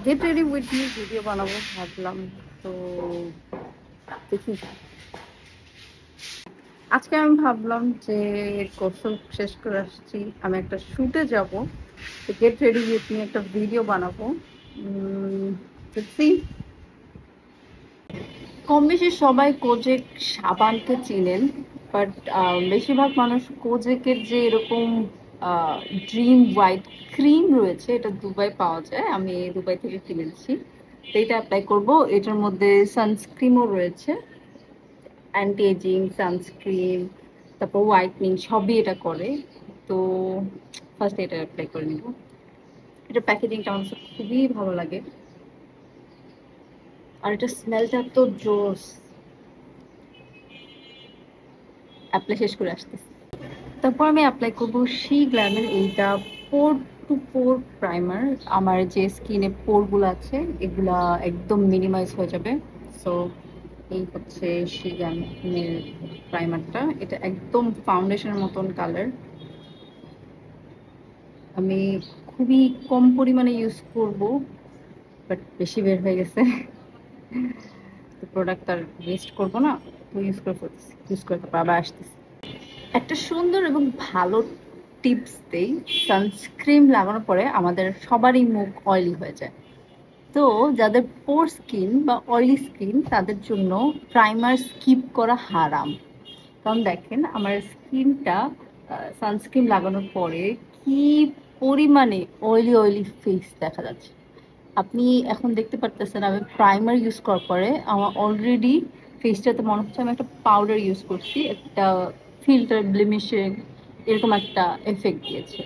Get ready with me video বানাবো ভাবলাম। তো দেখি, আজকে আমি ভাবলাম যে কোর্স শেষ করে আসছি, আমি একটা শুটে যাব। তো গেট রেডি উইথ মি একটা ভিডিও বানাবো। দেখি, কম বেশি সবাই কোজেক সাবানকে চিনেন, বাট বেশিরভাগ মানুষ কোজেকের যে এরকম ড্রিম হোয়াইট ক্রিম রয়েছে, এটা দুবাই পাওয়া যায়, আমি দুবাই থেকে কিনেছি। তো এটা অ্যাপ্লাই করবো। এটার মধ্যে সানস্ক্রিনও রয়েছে, অ্যান্টি এজিং সানস্ক্রিন, তারপর হোয়াইটনিং সবই এটা করে। তো ফার্স্ট এটা অ্যাপ্লাই করে নিব। এটা প্যাকেজিংটা আমার কাছে খুবই ভালো লাগে, আর এটা স্মেলটা তো জোস। অ্যাপ্লাই শেষ করে আসতেছি। তারপর আমি অ্যাপ্লাই করবো শি গ্ল্যামের এইটা পোর টু পোর প্রাইমার। আমার যে স্কিনে পোরগুলো আছে এগুলা একদম মিনিমাইজ হয়ে যাবে। সো এই হচ্ছে শি গ্ল্যামের প্রাইমারটা। এটা একদম ফাউন্ডেশনের মতন কালার। আমি খুবই কম পরিমাণে ইউজ করব, বাট বেশি বের হয়ে গেছে। তো প্রোডাক্ট আর ওয়েস্ট করবো না, তো ইউজ করে ফেলতেছি। ইউজ করে তারপর আবার আসতেছি। একটা সুন্দর এবং ভালো টিপস দেই। সানস্ক্রিন লাগানোর পরে আমাদের সবারই মুখ অয়েলি হয়ে যায়। তো যাদের পোর স্কিন বা অয়েলি স্কিন তাদের জন্য প্রাইমার স্কিপ করা হারাম। কারণ দেখেন আমার স্কিনটা সানস্ক্রিন লাগানোর পরে কি পরিমাণে অয়েলি অয়েলি ফেস দেখা যাচ্ছে। আপনি এখন দেখতে পারতেছেন আমি প্রাইমার ইউজ করার পরে আমার অলরেডি ফেসটাতে মনে হচ্ছে আমি একটা পাউডার ইউজ করছি, একটা ফিল্টার ব্লিমিশিং এরকম একটা এফেক্ট দিয়েছে।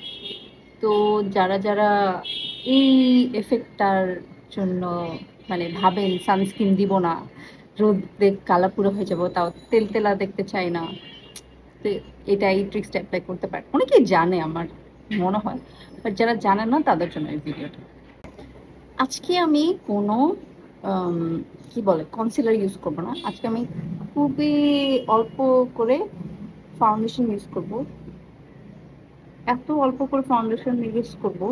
তো যারা যারা এই এফেক্টটার জন্য মানে ভাবেন সানস্ক্রিন দিব না, রোদে কালা পুরো হয়ে যাবো, তাও তেল তেলা দেখতে চাই না, তো এটা এই ট্রিক্সটা অ্যাপ্লাই করতে পারে। অনেকেই জানে আমার মনে হয়, বাট যারা জানে না তাদের জন্য এই ভিডিওটা। আজকে আমি কোনো আম, কি বলে কনসিলার ইউজ করব না। আজকে আমি খুবই অল্প করে ফাউন্ডেশন ইউজ করব। এত অল্প করে ফাউন্ডেশন ইউজ করব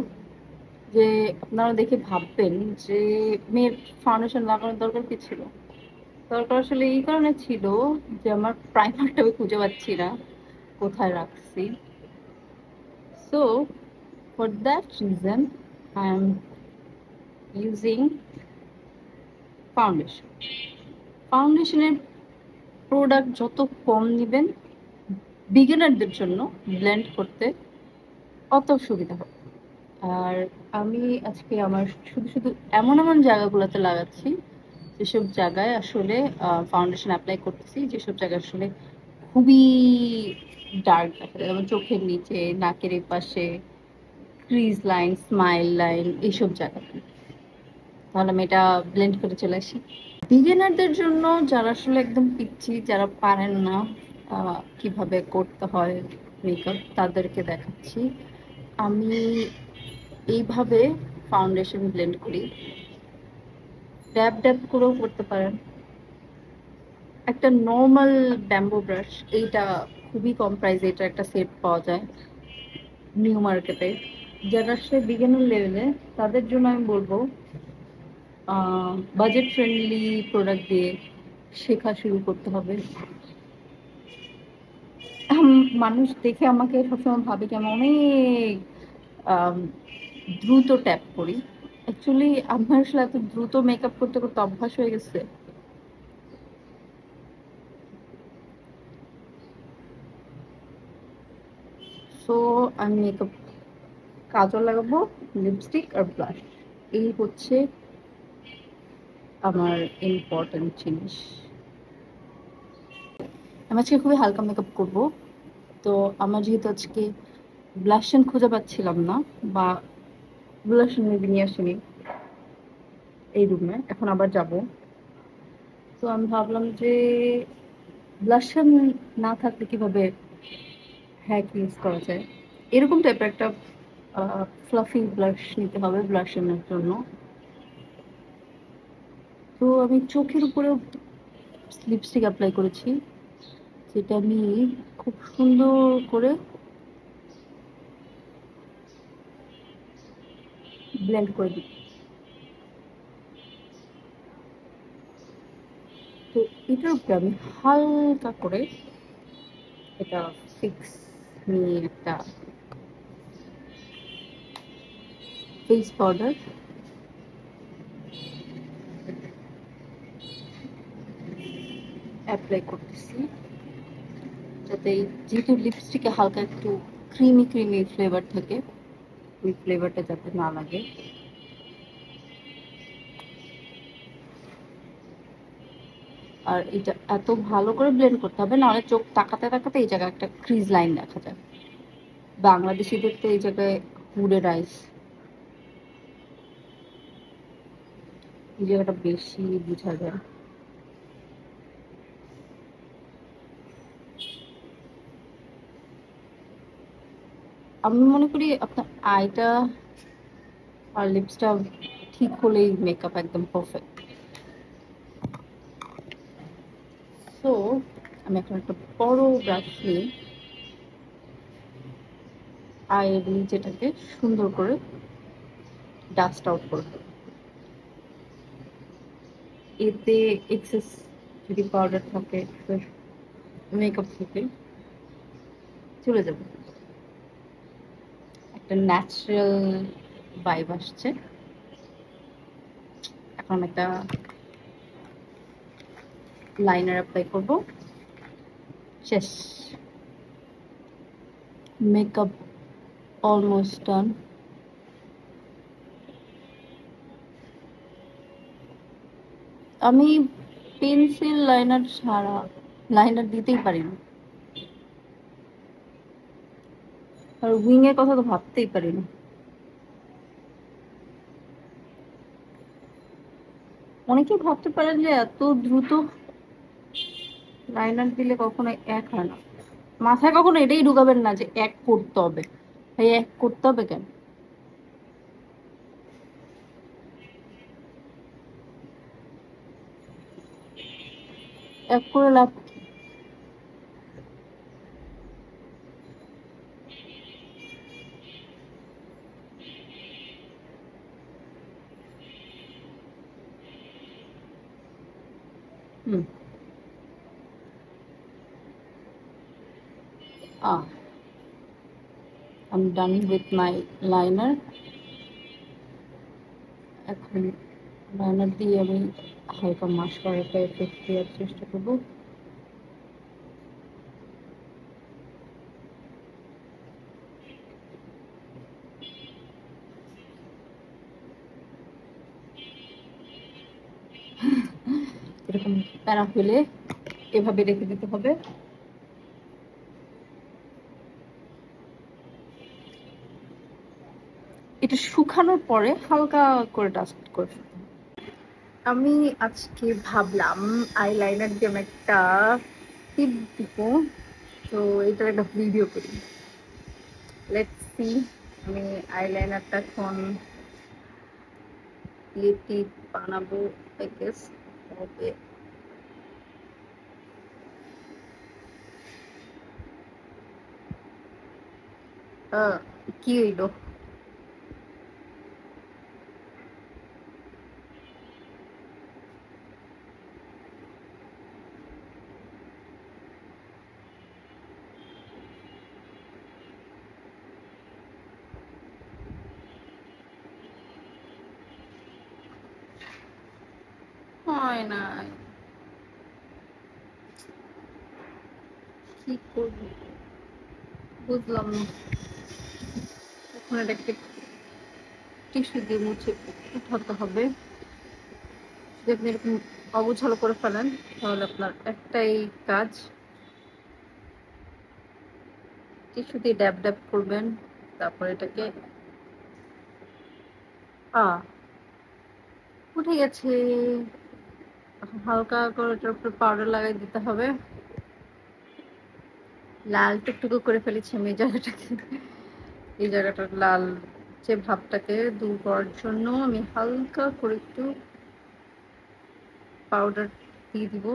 যে আপনারা দেখে ভাববেন যে মেয়ের ফাউন্ডেশন লাগানোর দরকার কি ছিল। দরকার আসলে এই কারণে ছিল যে আমার প্রাইমারটা আমি খুঁজে পাচ্ছি না কোথায় রাখছি। So for that reason I am using foundation. ফাউন্ডেশনের প্রোডাক্ট যত কম নেবেন বিগিনারদের জন্য ব্লেন্ড করতে অত সুবিধা হবে। আর আমি আজকে আমার শুধু শুধু এমন এমন জায়গাগুলোতে লাগাচ্ছি যেসব জায়গায় আসলে ফাউন্ডেশন অ্যাপ্লাই করতেছি, যেসব জায়গায় আসলে খুবই ডার্ক দেখা যায়, যেমন চোখের নিচে, নাকের এই পাশে, ক্রিজ লাইন, স্মাইল লাইন, এইসব জায়গাতে। তাহলে আমি এটা ব্লেন্ড করে চলে আসি। বিগিনারদের জন্য যারা আসলে একদম পিচ্ছি, যারা পারেন না কিভাবে করতে হয় মেকআপ, তাদেরকে দেখাচ্ছি। আমি এইভাবে ফাউন্ডেশন ব্লেন্ড করি। ড্যাব ড্যাব করেও করতে পারেন। একটা নর্মাল ব্যাম্বো ব্রাশ, এইটা খুবই কম প্রাইসে এটা একটা সেট পাওয়া যায় নিউ মার্কেটে। যারা আসলে বিগিনার লেভেলে তাদের জন্য আমি বলবো বাজেট ফ্রেন্ডলি প্রোডাক্ট দিয়ে শেখা শুরু করতে হবে। মানুষ দেখে আমাকে সবসময় ভাবে কি আমি অনেক আম, দ্রুত ট্যাপ করি। অ্যাকচুয়ালি আমার আসলে এত দ্রুত মেকআপ করতে করতে অভ্যাস হয়ে গেছে। সো আমি মেকআপ কাজল লাগাবো, লিপস্টিক আর ব্লাশ, এই হচ্ছে আমার ইম্পর্টেন্ট জিনিস। আমি আজকে খুবই হালকা মেকআপ করব। তো আমার যেহেতু আজকে ব্লাশন খুঁজে পাচ্ছিলাম না, বা ব্লাশন মেবি নিয়ে আসিনি এই রুমে, এখন আবার যাব। তো আমি ভাবলাম যে ব্লাশন না থাকলে কিভাবে হ্যাক ইউজ করা যায়, এরকম টাইপের একটা ফ্লাফি ব্লাশ নিতে হবে ব্লাশনের জন্য। তো আমি চোখের উপরেও লিপস্টিক অ্যাপ্লাই করেছি, যেটা আমি খুব সুন্দর করে ব্লেন্ড করে দিই। তো এটার উপরে আমি হালকা করে এটা ফিক্স নিয়ে একটা ফেস পাউডার অ্যাপ্লাই করতেছি, যাতে যেহেতু লিপস্টিকে হালকা একটু ক্রিমি ক্রিমি ফ্লেভার থাকে, ওই ফ্লেভারটা যাতে না লাগে। আর এটা এত ভালো করে ব্লেন্ড করতে হবে, নাহলে চোখ তাকাতে তাকাতে এই জায়গায় একটা ক্রিজ লাইন দেখা যায়। বাংলাদেশিদের তো এই জায়গায় হুডের আইস, এই জায়গাটা বেশি বোঝা যায়। আমি মনে করি আপনার আইটা আর লিপসটা ঠিক হলেই মেকআপ একদম পারফেক্ট। সো আমি এখন একটা বড় ব্রাশ নিয়ে আয়ের নিচেটাকে সুন্দর করে ডাস্ট আউট করব। এতে এক্সেস যদি পাউডার থাকে, মেকআপ থেকে চলে যাবে, একটা ন্যাচারাল ভাইব আসছে। এখন একটা লাইনার অ্যাপ্লাই করব, শেষ। Makeup almost done. আমি পেন্সিল লাইনার ছাড়া লাইনার দিতেই পারি না, আর উইং এর কথা তো ভাবতেই পারি না। অনেকেই ভাবতে পারেন যে এত দ্রুত লাইনার দিলে কখনো এক হয় না। মাথায় কখনো এটাই ঢুকাবেন না যে এক করতে হবে। ভাই এক করতে হবে কেন? এক করে লাভ কি? হুম। I'm done with my liner. এখন লাইনার দিয়ে আমি হালকা মাস্কারা একটা এফেক্ট দেওয়ার চেষ্টা করবো। এরকম প্যারা হলে এভাবে রেখে দিতে হবে। এটা শুকানোর পরে হালকা করে ডাস্ট করে ফেলতে হবে। আমি আজকে ভাবলাম আইলাইনার দিয়ে আমি একটা টিপ দিব, তো এটার একটা ভিডিও করি। লেটস সি আমি আইলাইনারটা এখন দিয়ে টিপ বানাবো, আই গেস হবে। কি হইলো? হয় না, কি করবো বুঝলাম না। এখন এটাকে টিস্যু দিয়ে মুছে উঠাতে হবে। যদি আপনি এরকম অগোছালো করে ফেলেন তাহলে আপনার একটাই কাজ, টিস্যু দিয়ে ড্যাব ড্যাব করবেন, তারপর এটাকে উঠে গেছে। এখন হালকা করে এটার উপরে পাউডার লাগাই দিতে হবে। লাল টুকটুকু করে ফেলেছি আমি এই জায়গাটার লাল যে ভাবটাকে দূর করার জন্য আমি হালকা করে একটু পাউডার দিয়ে দিব।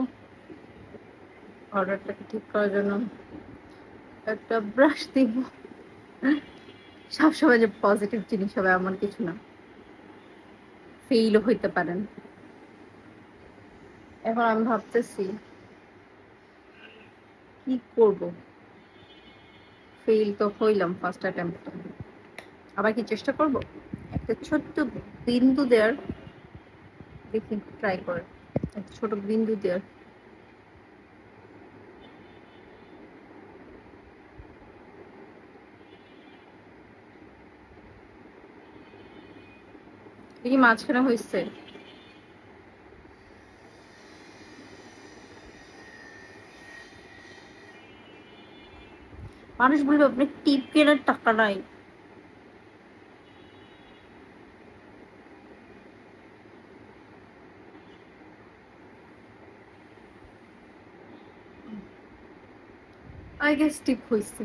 পাউডারটাকে ঠিক করার জন্য একটা ব্রাশ দিব। সবসময় যে পজিটিভ জিনিস হবে এমন কিছু না, ফেইলও হইতে পারেন। এখন আমি ভাবতেছি কি করব। ফেল তো হইলাম ফার্স্ট অ্যাটেম্পট, আবার কি চেষ্টা করব? একটা ছোট্ট বিন্দু দেওয়ার, দেখি ট্রাই করে একটা ছোট বিন্দু দেওয়ার। দেখি মাঝখানে হয়েছে। মানুষ বলবে আপনার টিপ কেনার টাকা নাই। আই গেস টিপ হয়েছে।